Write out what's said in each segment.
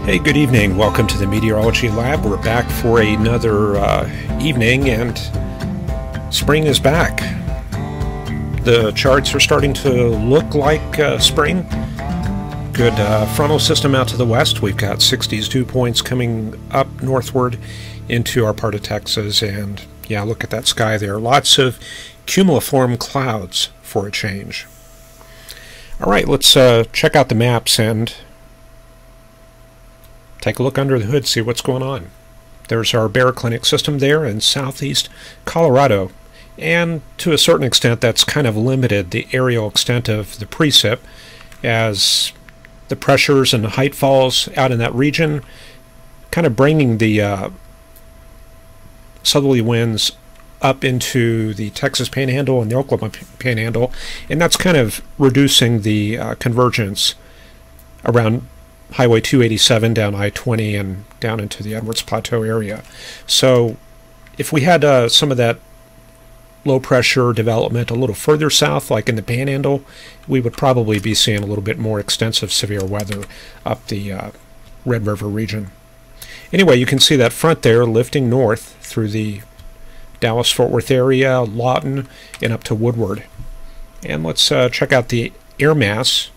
Hey, good evening. Welcome to the Meteorology Lab. We're back for another evening, and spring is back. The charts are starting to look like spring. Good frontal system out to the west. We've got 60s dew points coming up northward into our part of Texas, and yeah, look at that sky there. Lots of cumuliform clouds for a change. All right, let's check out the maps and take a look under the hood, see what's going on. There's our Bear Clinic system there in southeast Colorado, and to a certain extent that's kind of limited the aerial extent of the precip as the pressures and the height falls out in that region, kind of bringing the southerly winds up into the Texas Panhandle and the Oklahoma Panhandle, and that's kind of reducing the convergence around Highway 287 down I-20 and down into the Edwards Plateau area. So if we had some of that low pressure development a little further south, like in the Panhandle, we would probably be seeing a little bit more extensive severe weather up the Red River region. Anyway, you can see that front there lifting north through the Dallas-Fort Worth area, Lawton, and up to Woodward. And let's check out the air mass.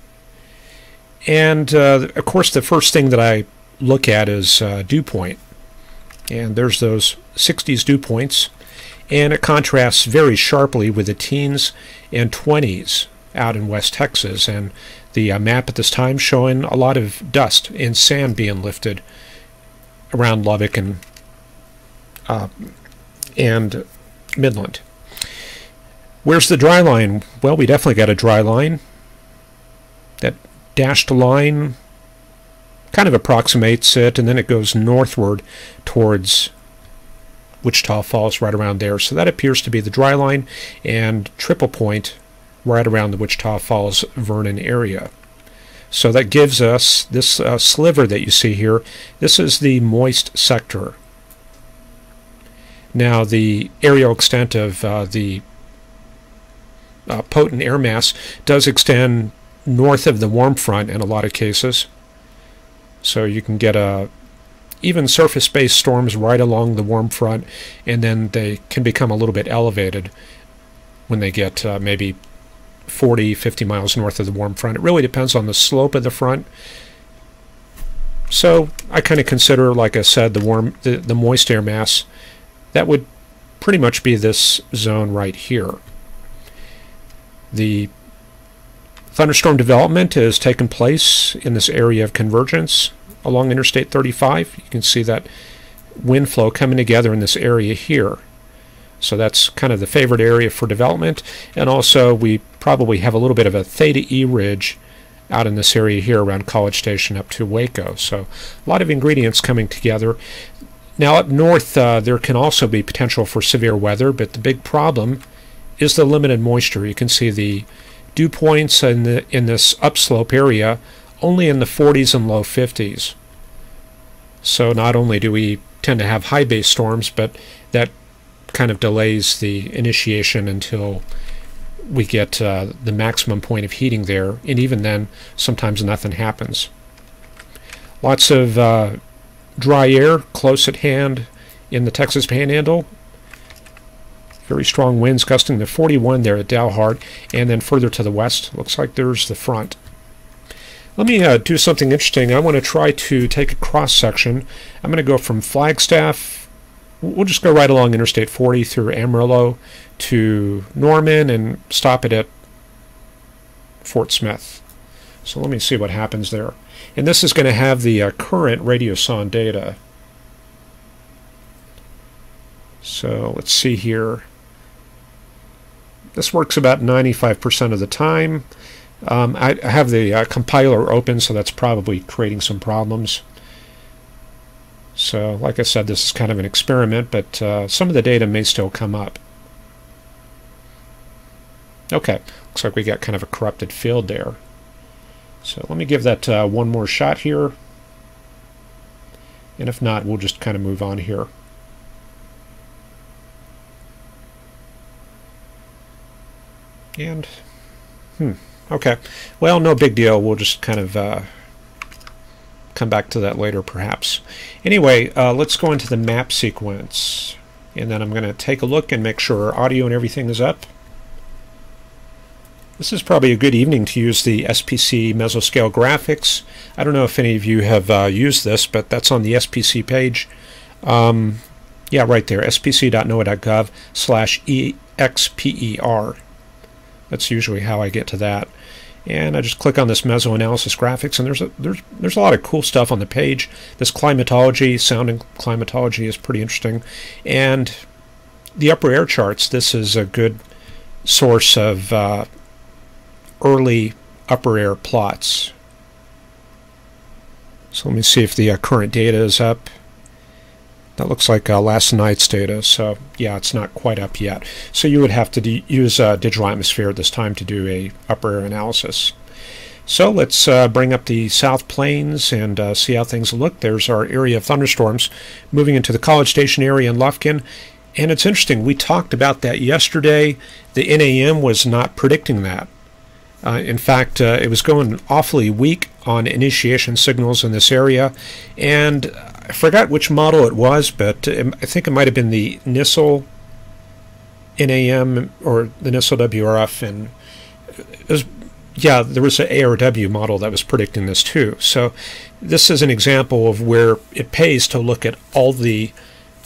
And of course the first thing that I look at is dew point, and there's those 60s dew points, and it contrasts very sharply with the teens and 20s out in West Texas, and the map at this time showing a lot of dust and sand being lifted around Lubbock and Midland. Where's the dry line? Well, we definitely got a dry line. That dashed line kind of approximates it, and then it goes northward towards Wichita Falls right around there. So that appears to be the dry line, and triple point right around the Wichita Falls Vernon area. So that gives us this sliver that you see here. This is the moist sector. Now the aerial extent of the potent air mass does extend north of the warm front in a lot of cases, so you can get even surface-based storms right along the warm front, and then they can become a little bit elevated when they get maybe 40-50 miles north of the warm front. It really depends on the slope of the front. So I kind of consider, like I said, the moist air mass. That would pretty much be this zone right here. The thunderstorm development has taken place in this area of convergence along Interstate 35. You can see that wind flow coming together in this area here. So that's kind of the favorite area for development. And also we probably have a little bit of a theta E ridge out in this area here around College Station up to Waco. So a lot of ingredients coming together. Now up north there can also be potential for severe weather, but the big problem is the limited moisture. You can see the dew points in this upslope area only in the 40s and low 50s. So not only do we tend to have high base storms, but that kind of delays the initiation until we get the maximum point of heating there, and even then sometimes nothing happens. Lots of dry air close at hand in the Texas Panhandle. Very strong winds gusting to 41 there at Dalhart, and then further to the west, looks like there's the front. Let me do something interesting. I want to try to take a cross-section. I'm going to go from Flagstaff. We'll just go right along Interstate 40 through Amarillo to Norman and stop it at Fort Smith. So let me see what happens there. And this is going to have the current radiosonde data. So let's see here. This works about 95% of the time. I have the compiler open, so that's probably creating some problems. So, like I said, this is kind of an experiment, but some of the data may still come up. Okay, looks like we got kind of a corrupted field there. So let me give that one more shot here. And if not, we'll just kind of move on here. And, okay. Well, no big deal. We'll just kind of come back to that later perhaps. Anyway, let's go into the map sequence, and then I'm going to take a look and make sure our audio and everything is up. This is probably a good evening to use the SPC mesoscale graphics. I don't know if any of you have used this, but that's on the SPC page. Yeah, right there, spc.noaa.gov/exper. That's usually how I get to that. And I just click on this mesoanalysis graphics, and there's a lot of cool stuff on the page. This climatology, sounding climatology, is pretty interesting. And the upper air charts, this is a good source of early upper air plots. So let me see if the current data is up. That looks like last night's data, so yeah, it's not quite up yet. So you would have to use digital atmosphere at this time to do a upper air analysis. So let's bring up the South Plains and see how things look. There's our area of thunderstorms moving into the College Station area in Lufkin. And it's interesting, we talked about that yesterday. The NAM was not predicting that. In fact, it was going awfully weak on initiation signals in this area, and I forgot which model it was, but I think it might have been the NISL NAM or the NISL WRF, and it was, yeah, there was an ARW model that was predicting this too. So this is an example of where it pays to look at all the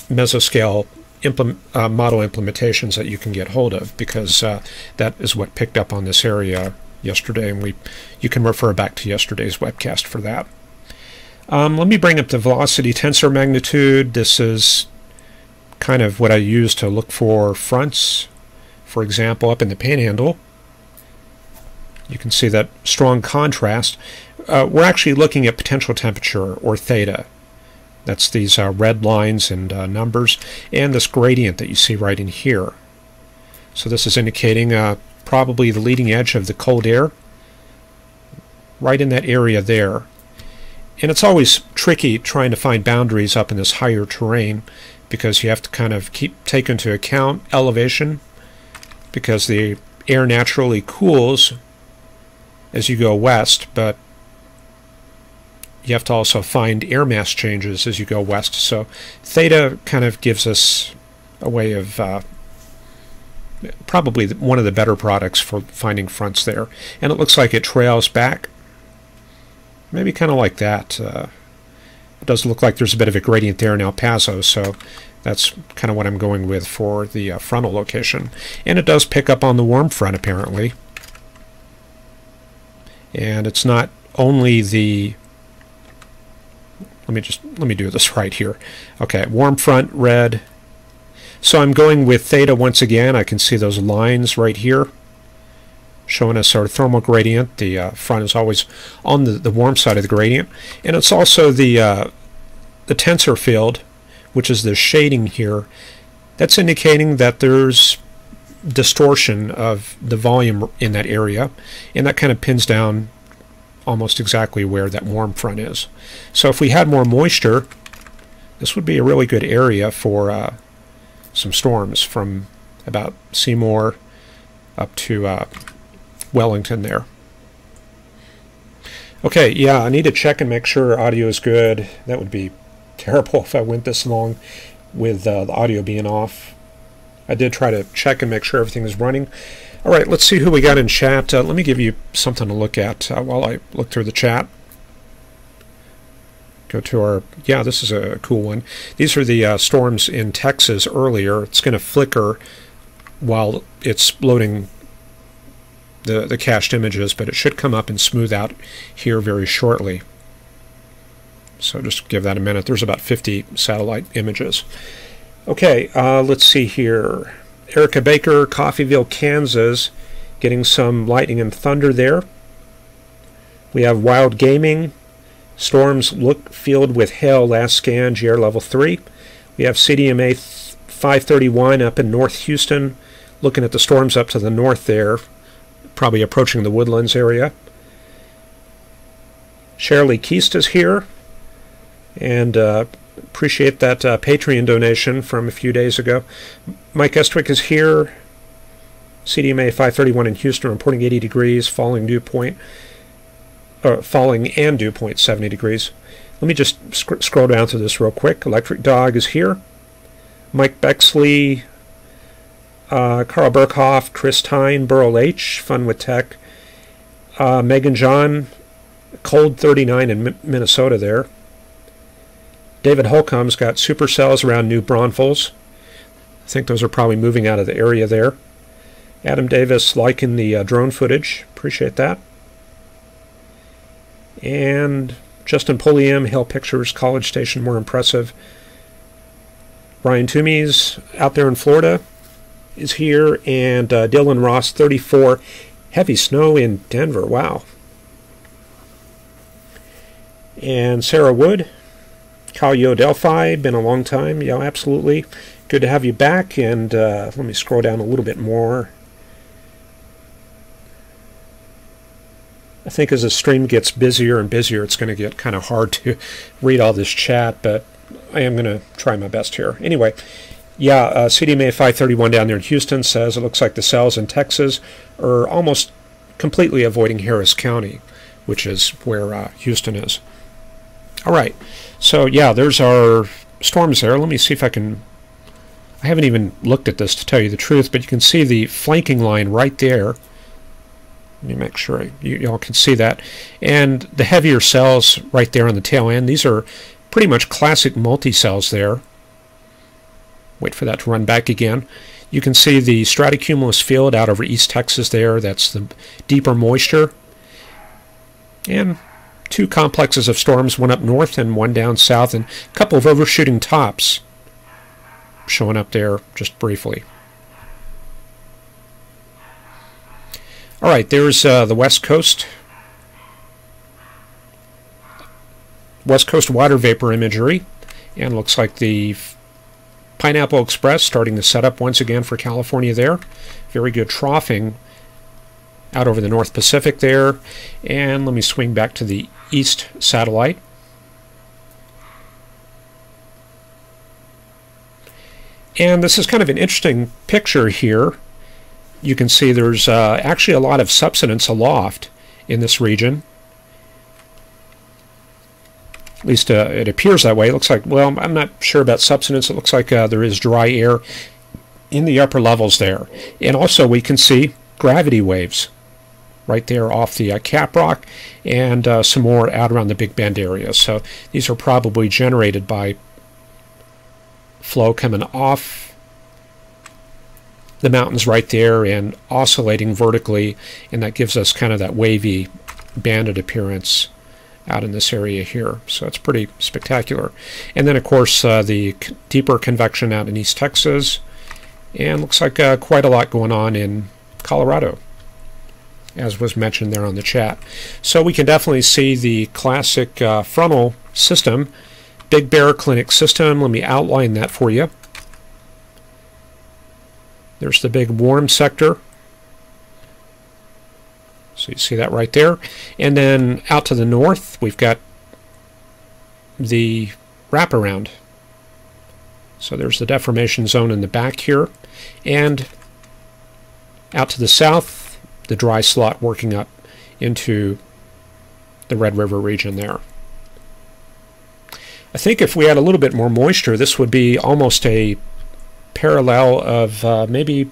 mesoscale model implementations that you can get hold of, because that is what picked up on this area yesterday, and you can refer back to yesterday's webcast for that. Let me bring up the velocity tensor magnitude. This is kind of what I use to look for fronts. For example, up in the Panhandle, you can see that strong contrast. We're actually looking at potential temperature, or theta. That's these red lines and numbers, and this gradient that you see right in here. So this is indicating probably the leading edge of the cold air, right in that area there. And it's always tricky trying to find boundaries up in this higher terrain, because you have to kind of take into account elevation, because the air naturally cools as you go west, but you have to also find air mass changes as you go west. So theta kind of gives us a way of probably one of the better products for finding fronts there. And it looks like it trails back, maybe kind of like that. It does look like there's a bit of a gradient there in El Paso, so that's kind of what I'm going with for the frontal location. And it does pick up on the warm front, apparently. And it's not only the... Let me do this right here. Okay, warm front, red. So I'm going with theta once again. I can see those lines right here showing us our thermal gradient. The front is always on the warm side of the gradient. And it's also the tensor field, which is the shading here. That's indicating that there's distortion of the volume in that area, and that kind of pins down almost exactly where that warm front is. So if we had more moisture, this would be a really good area for some storms from about Seymour up to Wellington there. Okay, yeah, I need to check and make sure audio is good. That would be terrible if I went this long with the audio being off. I did try to check and make sure everything is running. All right, let's see who we got in chat. Let me give you something to look at while I look through the chat. Go to our, yeah, this is a cool one. These are the storms in Texas earlier. It's going to flicker while it's loading the cached images, but it should come up and smooth out here very shortly. So just give that a minute. There's about 50 satellite images. Okay, let's see here. Erica Baker, Coffeyville, Kansas, getting some lightning and thunder there. We have Wild Gaming. Storms look filled with hail last scan, GR level 3. We have CDMA 531 up in North Houston, looking at the storms up to the north there, probably approaching the Woodlands area. Shirley Keast is here, and appreciate that Patreon donation from a few days ago. Mike Estwick is here. CDMA 531 in Houston reporting 80 degrees, falling and dew point 70 degrees. Let me just scroll down through this real quick. Electric Dog is here. Mike Bexley, Carl Burkhoff, Chris Tyne, Burl H, Fun with Tech, Megan John, Cold 39 in Minnesota there. David Holcomb's got supercells around New Braunfels. I think those are probably moving out of the area there. Adam Davis liking the drone footage. Appreciate that. And Justin Pulliam, Hill Pictures, College Station, more impressive. Brian Toomey's out there in Florida is here. And Dylan Ross, 34. Heavy snow in Denver. Wow. And Sarah Wood, Kyle Yo Delphi, been a long time. Yeah, absolutely. Good to have you back. And let me scroll down a little bit more. I think as the stream gets busier and busier, it's going to get kind of hard to read all this chat, but I am going to try my best here. Anyway, yeah, CDMA 531 down there in Houston says it looks like the cells in Texas are almost completely avoiding Harris County, which is where Houston is. All right, so yeah, there's our storms there. Let me see if I can... I haven't even looked at this to tell you the truth, but you can see the flanking line right there. Let me make sure you all can see that. And the heavier cells right there on the tail end, these are pretty much classic multi-cells there. Wait for that to run back again. You can see the stratocumulus field out over East Texas there. That's the deeper moisture. And two complexes of storms, one up north and one down south, and a couple of overshooting tops showing up there just briefly. All right, there's the West Coast water vapor imagery, and looks like the Pineapple Express starting to set up once again for California there. Very good troughing out over the North Pacific there. And let me swing back to the East satellite. And this is kind of an interesting picture here. You can see there's actually a lot of subsidence aloft in this region. At least it appears that way. It looks like, well, I'm not sure about subsidence. It looks like there is dry air in the upper levels there. And also we can see gravity waves right there off the Cap Rock, and some more out around the Big Bend area. So these are probably generated by flow coming off the mountains right there and oscillating vertically, and that gives us kind of that wavy banded appearance out in this area here. So it's pretty spectacular. And then of course the deeper convection out in East Texas, and looks like quite a lot going on in Colorado, as was mentioned there on the chat. So we can definitely see the classic frontal system, Big Bear Clinic system. Let me outline that for you. There's the big warm sector. So you see that right there. And then out to the north, we've got the wraparound. So there's the deformation zone in the back here. And out to the south, the dry slot working up into the Red River region there. I think if we had a little bit more moisture, this would be almost a parallel of maybe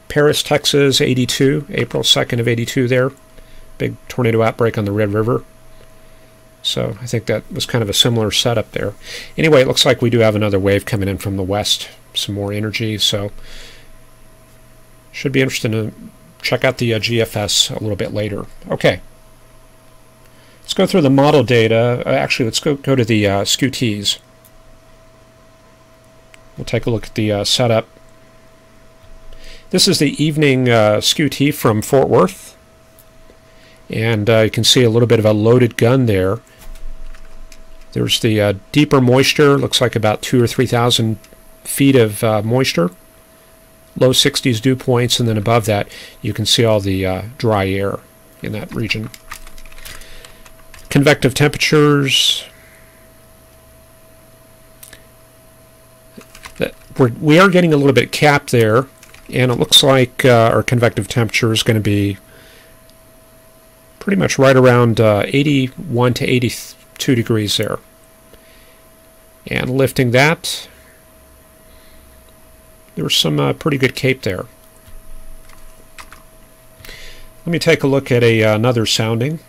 Paris, Texas, 82, April 2nd of 82 there. Big tornado outbreak on the Red River. So I think that was kind of a similar setup there. Anyway, it looks like we do have another wave coming in from the west, some more energy, so should be interesting to check out the GFS a little bit later. Okay. Let's go through the model data. Actually, let's go to the SCUTs. We'll take a look at the setup. This is the evening SCUT from Fort Worth. And you can see a little bit of a loaded gun there. There's the deeper moisture, looks like about 2,000 or 3,000 feet of moisture. Low 60s dew points, and then above that you can see all the dry air in that region. Convective temperatures. We are getting a little bit capped there, and it looks like our convective temperature is going to be pretty much right around 81 to 2 degrees there. And lifting that, there was some pretty good cape there. Let me take a look at another sounding.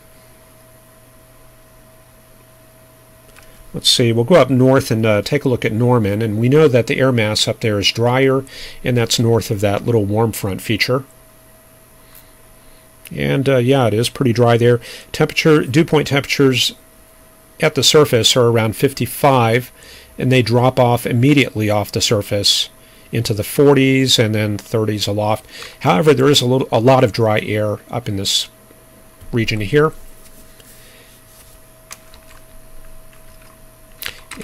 Let's see, we'll go up north and take a look at Norman, and we know that the air mass up there is drier, and that's north of that little warm front feature. And yeah, it is pretty dry there. Dew point temperatures at the surface are around 55, and they drop off immediately off the surface into the 40s and then 30s aloft. However, there is a lot of dry air up in this region here.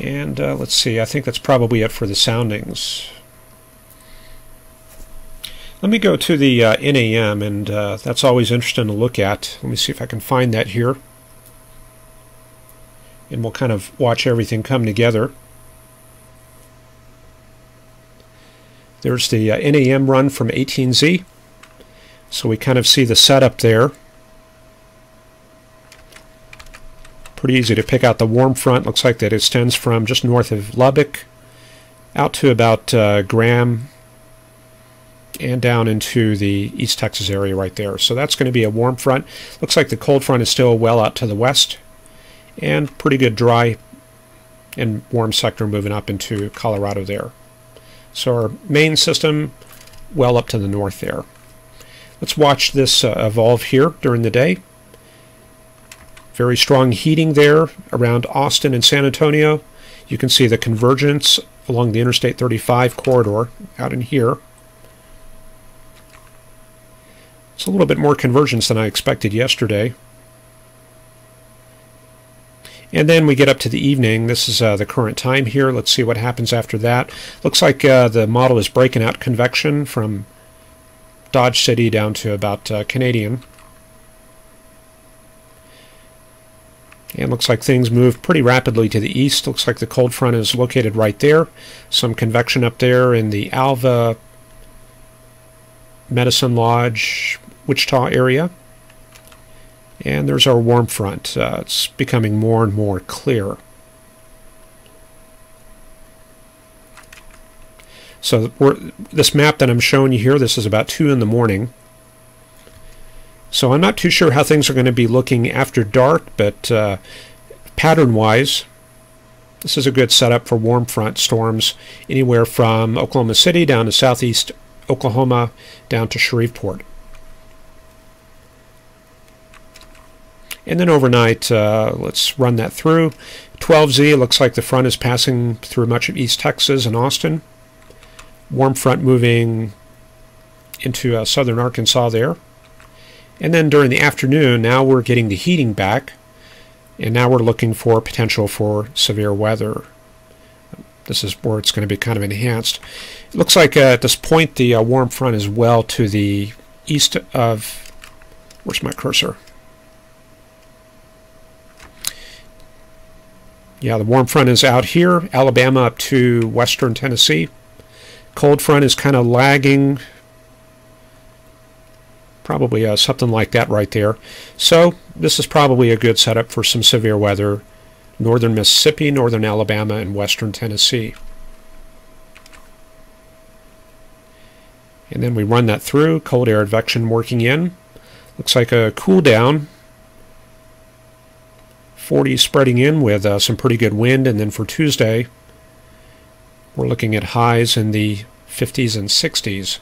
And let's see, I think that's probably it for the soundings. Let me go to the NAM, and that's always interesting to look at. Let me see if I can find that here. And we'll kind of watch everything come together. There's the NAM run from 18Z. So we kind of see the setup there. Pretty easy to pick out the warm front. Looks like that extends from just north of Lubbock out to about Graham and down into the East Texas area right there. So that's going to be a warm front. Looks like the cold front is still well out to the west, and pretty good dry and warm sector moving up into Colorado there. So our main system well up to the north there. Let's watch this evolve here during the day. Very strong heating there around Austin and San Antonio. You can see the convergence along the Interstate 35 corridor out in here. It's a little bit more convergence than I expected yesterday. And then we get up to the evening. This is the current time here. Let's see what happens after that. Looks like the model is breaking out convection from Dodge City down to about Canadian. And looks like things move pretty rapidly to the east. Looks like the cold front is located right there. Some convection up there in the Alva, Medicine Lodge, Wichita area. And there's our warm front. It's becoming more and more clear. So this map that I'm showing you here, this is about 2 in the morning. So I'm not too sure how things are going to be looking after dark, but pattern-wise, this is a good setup for warm front storms anywhere from Oklahoma City down to southeast Oklahoma down to Shreveport. And then overnight, let's run that through. 12Z, looks like the front is passing through much of East Texas and Austin. Warm front moving into southern Arkansas there. And then during the afternoon, now we're getting the heating back, and now we're looking for potential for severe weather. This is where it's going to be kind of enhanced. It looks like at this point the warm front is well to the east of, where's my cursor? Yeah, the warm front is out here, Alabama up to western Tennessee. Cold front is kind of lagging, probably something like that right there. So this is probably a good setup for some severe weather. Northern Mississippi, northern Alabama, and western Tennessee. And then we run that through, cold air advection working in. Looks like a cool down. 40 spreading in with some pretty good wind, and then for Tuesday, we're looking at highs in the 50s and 60s.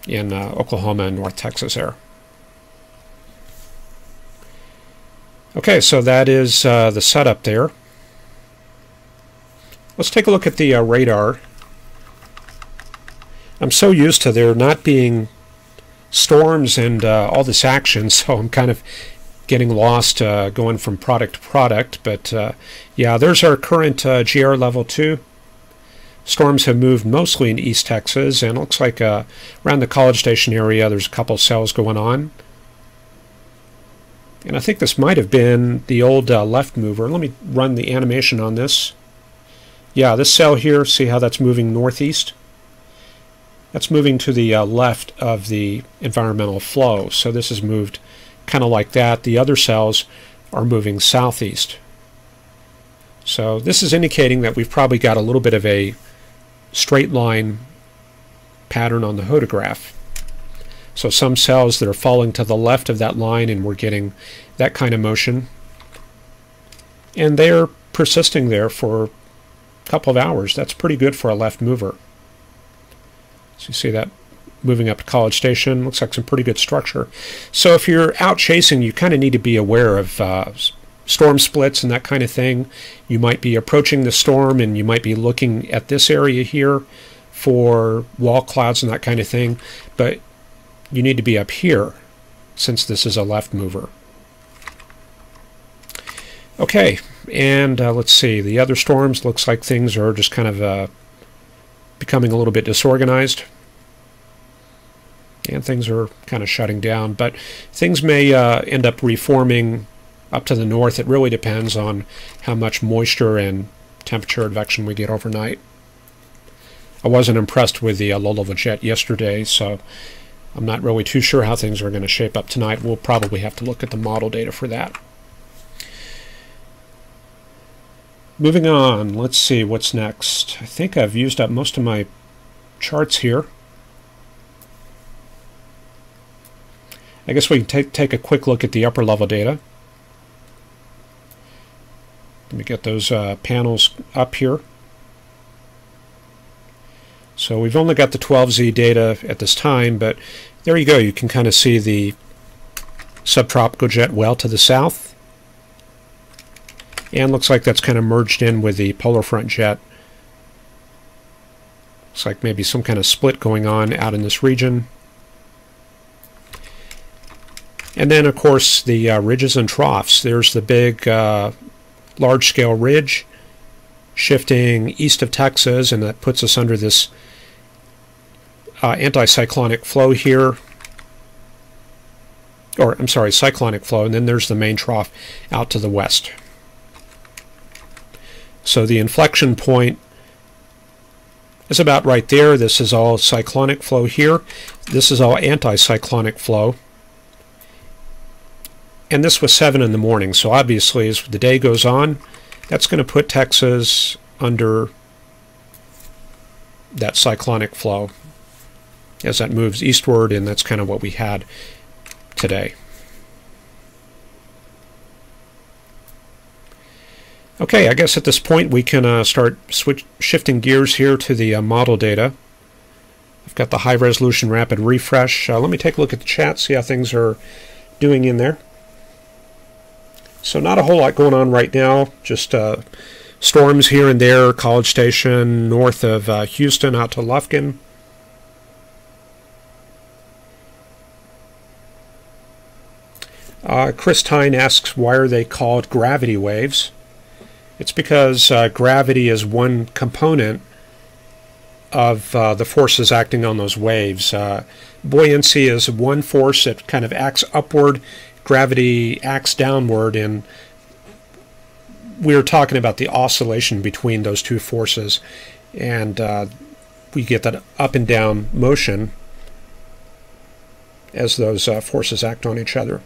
In Oklahoma and North Texas there. Okay, so that is the setup there. Let's take a look at the radar. I'm so used to there not being storms and all this action, so I'm kind of getting lost going from product to product. But yeah, there's our current GR level 2. Storms have moved mostly in East Texas, and it looks like around the College Station area there's a couple cells going on. And I think this might have been the old left mover. Let me run the animation on this. Yeah, this cell here, see how that's moving northeast? That's moving to the left of the environmental flow. So this has moved kind of like that. The other cells are moving southeast. So this is indicating that we've probably got a little bit of a straight line pattern on the hodograph. So some cells that are falling to the left of that line, and we're getting that kind of motion. And they're persisting there for a couple of hours. That's pretty good for a left mover. So you see that moving up to College Station. Looks like some pretty good structure. So if you're out chasing, you kind of need to be aware of storm splits and that kind of thing. You might be approaching the storm, and you might be looking at this area here for wall clouds and that kind of thing. But you need to be up here since this is a left mover. Okay, and let's see. The other storms, looks like things are just kind of becoming a little bit disorganized. And things are kind of shutting down. But things may end up reforming up to the north. It really depends on how much moisture and temperature advection we get overnight. I wasn't impressed with the low level jet yesterday, so I'm not really too sure how things are going to shape up tonight. We'll probably have to look at the model data for that. Moving on, let's see what's next. I think I've used up most of my charts here. I guess we can take a quick look at the upper level data. Let me get those panels up here. So we've only got the 12Z data at this time, but there you go. You can kind of see the subtropical jet well to the south. And looks like that's kind of merged in with the polar front jet. Looks like maybe some kind of split going on out in this region. And then, of course, the ridges and troughs. There's the big large-scale ridge shifting east of Texas, and that puts us under this anticyclonic flow here. Or, I'm sorry, cyclonic flow. And then there's the main trough out to the west. So the inflection point is about right there. This is all cyclonic flow here. This is all anticyclonic flow. And this was 7 in the morning, so obviously as the day goes on, that's going to put Texas under that cyclonic flow as that moves eastward, and that's kind of what we had today. Okay, I guess at this point we can start shifting gears here to the model data. I've got the high resolution rapid refresh. Let me take a look at the chat, see how things are doing in there. So not a whole lot going on right now, just storms here and there, College Station, north of Houston, out to Lufkin. Chris Tyne asks, why are they called gravity waves? It's because gravity is one component of the forces acting on those waves. Buoyancy is one force that kind of acts upward. Gravity acts downward, and we're talking about the oscillation between those two forces, and we get that up and down motion as those forces act on each other.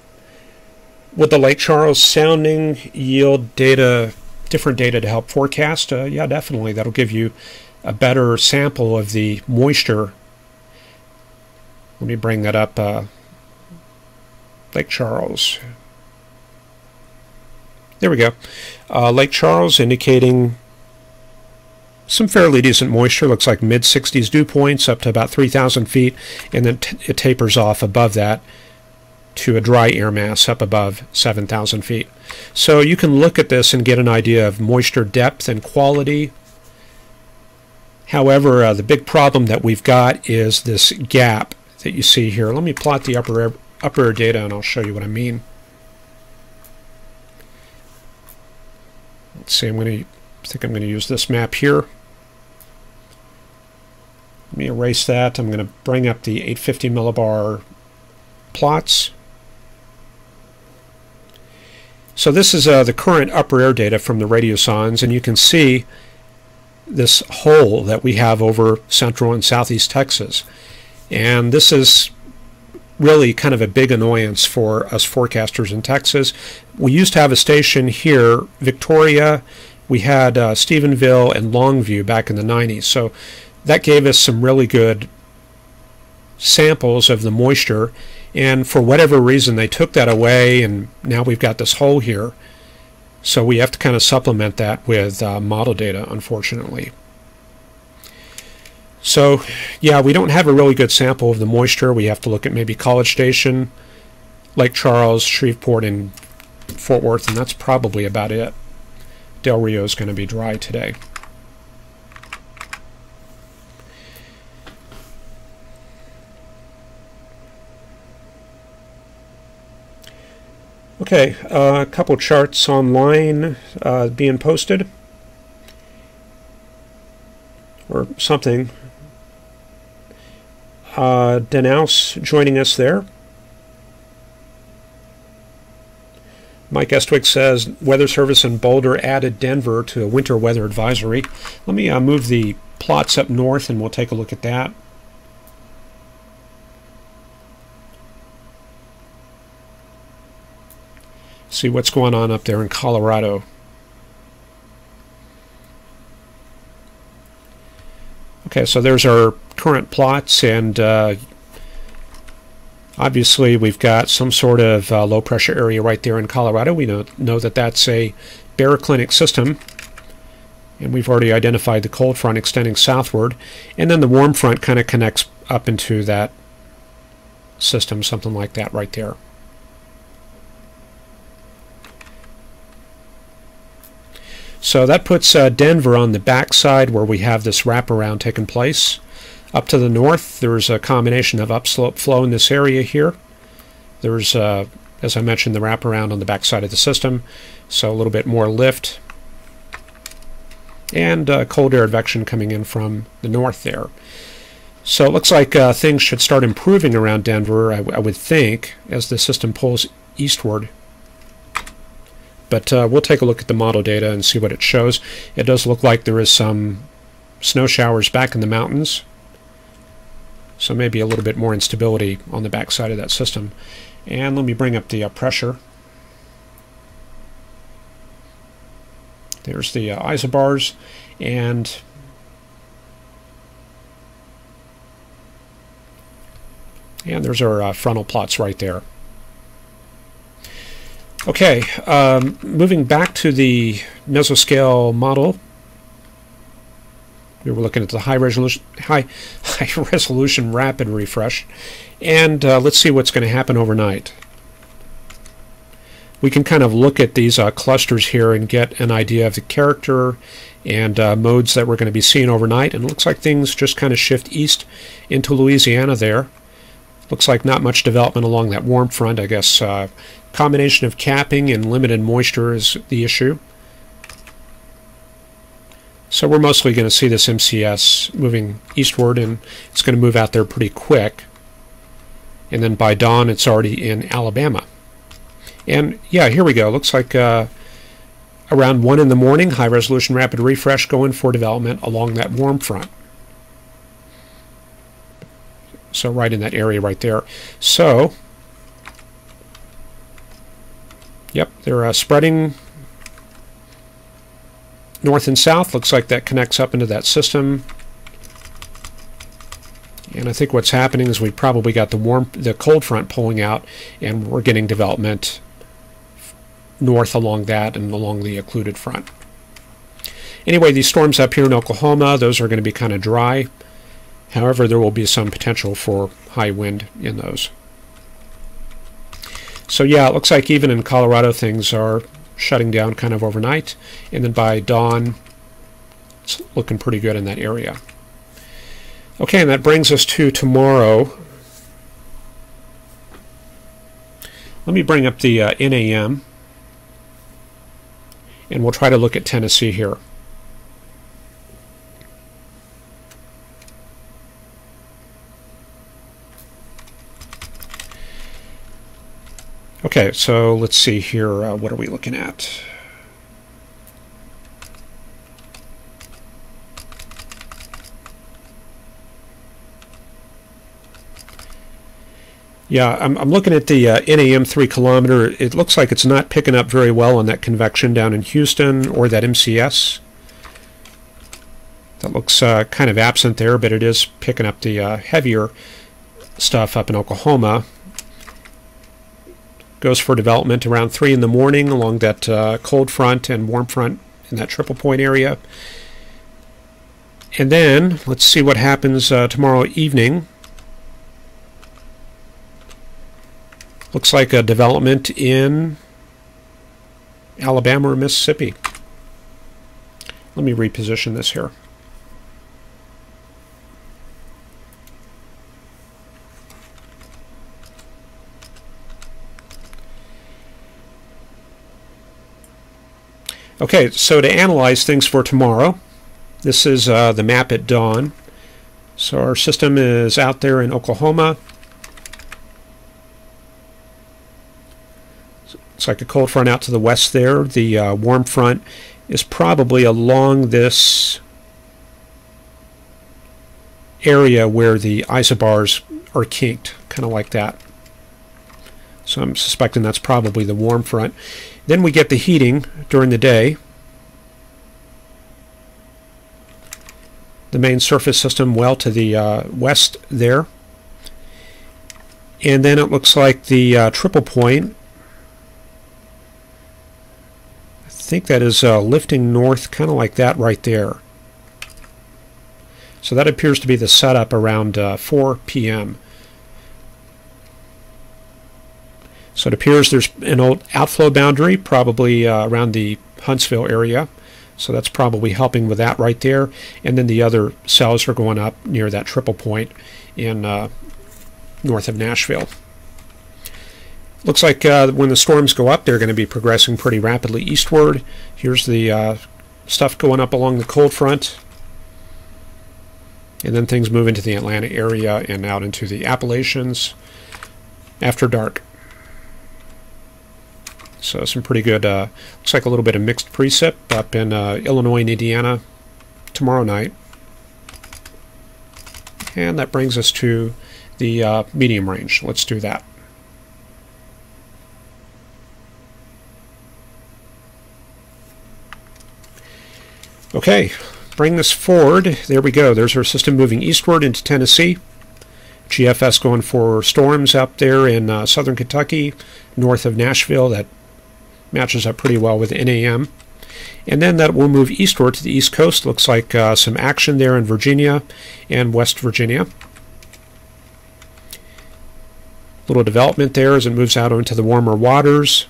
Would the Lake Charles sounding yield data, different data to help forecast? Yeah, definitely. That'll give you a better sample of the moisture. Let me bring that up. Lake Charles. There we go. Lake Charles indicating some fairly decent moisture. Looks like mid-60s dew points up to about 3,000 feet, and then it tapers off above that to a dry air mass up above 7,000 feet. So you can look at this and get an idea of moisture depth and quality. However, the big problem that we've got is this gap that you see here. Let me plot the upper air data, and I'll show you what I mean. Let's see, I think I'm going to use this map here. Let me erase that. I'm going to bring up the 850 millibar plots. So this is the current upper air data from the radiosondes, and you can see this hole that we have over central and southeast Texas. And this is really kind of a big annoyance for us forecasters in Texas. We used to have a station here, Victoria. We had Stephenville and Longview back in the 90s. So that gave us some really good samples of the moisture. And for whatever reason, they took that away, and now we've got this hole here. So we have to kind of supplement that with model data, unfortunately. So, yeah, we don't have a really good sample of the moisture. We have to look at maybe College Station, Lake Charles, Shreveport, and Fort Worth, and that's probably about it. Del Rio is going to be dry today. Okay, a couple charts online being posted, or something. Danaus joining us there. Mike Estwick says, Weather Service in Boulder added Denver to a winter weather advisory. Let me move the plots up north and we'll take a look at that. See what's going on up there in Colorado. Okay, so there's our current plots, and obviously we've got some sort of low pressure area right there in Colorado. We know that that's a baroclinic system, and we've already identified the cold front extending southward, and then the warm front kind of connects up into that system, something like that right there. So that puts Denver on the backside where we have this wraparound taking place. Up to the north, there's a combination of upslope flow in this area here. There's, as I mentioned, the wraparound on the backside of the system, so a little bit more lift. And cold air advection coming in from the north there. So it looks like things should start improving around Denver, I would think, as the system pulls eastward. But we'll take a look at the model data and see what it shows. It does look like there is some snow showers back in the mountains, so maybe a little bit more instability on the backside of that system. And let me bring up the pressure. There's the isobars, and there's our frontal plots right there. Okay, moving back to the mesoscale model, we were looking at the high resolution rapid refresh, and let's see what's going to happen overnight. We can kind of look at these clusters here and get an idea of the character and modes that we're going to be seeing overnight, and it looks like things just kind of shift east into Louisiana there. Looks like not much development along that warm front. I guess combination of capping and limited moisture is the issue. So we're mostly going to see this MCS moving eastward, and it's going to move out there pretty quick. And then by dawn, it's already in Alabama. And yeah, here we go. Looks like around 1 in the morning, high-resolution rapid refresh going for development along that warm front. So right in that area right there. So, yep, they're spreading north and south. Looks like that connects up into that system. And I think what's happening is we probably got the cold front pulling out, and we're getting development north along that and along the occluded front. Anyway, these storms up here in Oklahoma, those are going to be kind of dry. However, there will be some potential for high wind in those. So yeah, it looks like even in Colorado things are shutting down kind of overnight, and then by dawn it's looking pretty good in that area. Okay, and that brings us to tomorrow. Let me bring up the NAM, and we'll try to look at Tennessee here. Okay, so let's see here. What are we looking at? Yeah, I'm looking at the NAM 3 kilometer. It looks like it's not picking up very well on that convection down in Houston or that MCS. That looks kind of absent there, but it is picking up the heavier stuff up in Oklahoma. Goes for development around 3 in the morning along that cold front and warm front in that triple point area. And then let's see what happens tomorrow evening. Looks like a development in Alabama or Mississippi. Let me reposition this here. Okay, so to analyze things for tomorrow, this is the map at dawn. So our system is out there in Oklahoma. It's like a cold front out to the west there. The warm front is probably along this area where the isobars are kinked, kind of like that. So I'm suspecting that's probably the warm front. Then we get the heating during the day. The main surface system well to the west there. And then it looks like the triple point, I think that is lifting north, kind of like that right there. So that appears to be the setup around 4 p.m. So it appears there's an old outflow boundary, probably around the Huntsville area. So that's probably helping with that right there. And then the other cells are going up near that triple point in north of Nashville. Looks like when the storms go up, they're going to be progressing pretty rapidly eastward. Here's the stuff going up along the cold front. And then things move into the Atlanta area and out into the Appalachians after dark. So some pretty good, looks like a little bit of mixed precip up in Illinois and Indiana tomorrow night. And that brings us to the medium range. Let's do that. Okay, bring this forward. There we go. There's our system moving eastward into Tennessee. GFS going for storms up there in southern Kentucky, north of Nashville. That matches up pretty well with NAM. And then that will move eastward to the east coast. Looks like some action there in Virginia and West Virginia. Little development there as it moves out into the warmer waters.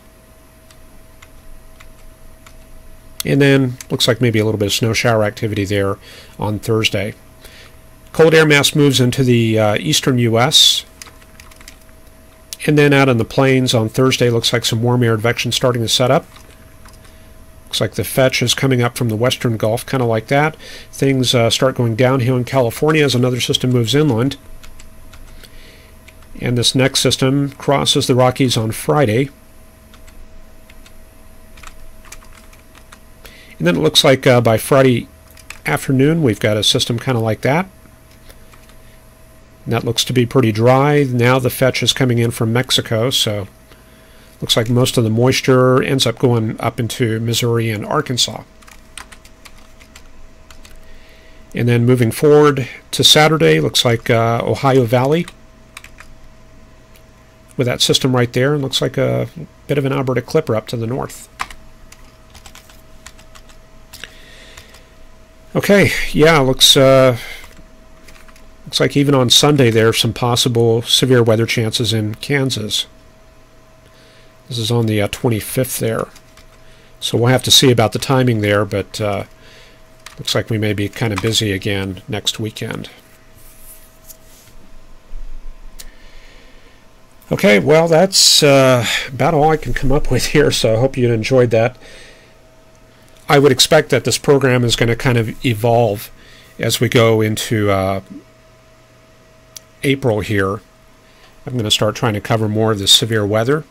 And then looks like maybe a little bit of snow shower activity there on Thursday. Cold air mass moves into the eastern U.S. And then out on the plains on Thursday, looks like some warm air advection starting to set up. Looks like the fetch is coming up from the western Gulf, kind of like that. Things start going downhill in California as another system moves inland. And this next system crosses the Rockies on Friday. And then it looks like by Friday afternoon, we've got a system kind of like that. And that looks to be pretty dry. Now the fetch is coming in from Mexico, so looks like most of the moisture ends up going up into Missouri and Arkansas. And then moving forward to Saturday, looks like Ohio Valley with that system right there, and looks like a bit of an Alberta clipper up to the north. Okay, yeah, looks like even on Sunday there are some possible severe weather chances in Kansas. This is on the 25th there. So we'll have to see about the timing there, but looks like we may be kind of busy again next weekend. Okay, well, that's about all I can come up with here, so I hope you enjoyed that. I would expect that this program is going to kind of evolve as we go into April here. I'm going to start trying to cover more of the severe weather.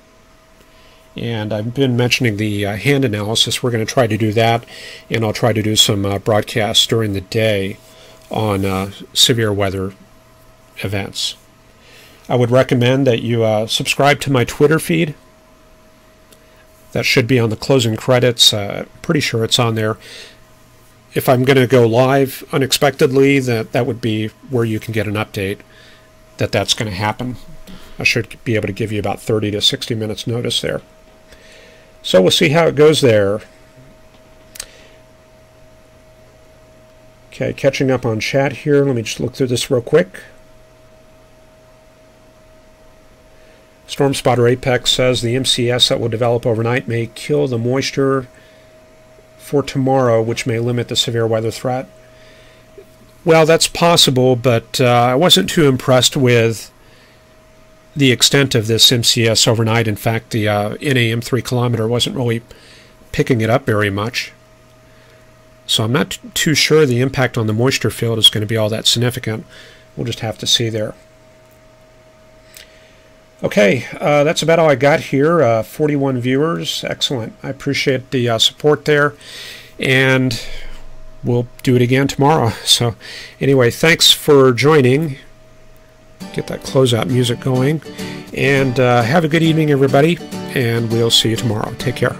And I've been mentioning the hand analysis. We're going to try to do that, and I'll try to do some broadcasts during the day on severe weather events. I would recommend that you subscribe to my Twitter feed. That should be on the closing credits. Pretty sure it's on there. If I'm going to go live unexpectedly, that would be where you can get an update that that's going to happen. I should be able to give you about 30 to 60 minutes notice there. So we'll see how it goes there. Okay, catching up on chat here. Let me just look through this real quick. Storm Spotter Apex says the MCS that will develop overnight may kill the moisture for tomorrow, which may limit the severe weather threat. Well, that's possible, but I wasn't too impressed with the extent of this MCS overnight. In fact, the NAM 3 kilometer wasn't really picking it up very much. So I'm not too sure the impact on the moisture field is going to be all that significant. We'll just have to see there. Okay, that's about all I got here. 41 viewers. Excellent. I appreciate the support there. And we'll do it again tomorrow. So anyway, thanks for joining. Get that closeout music going. And have a good evening, everybody. And we'll see you tomorrow. Take care.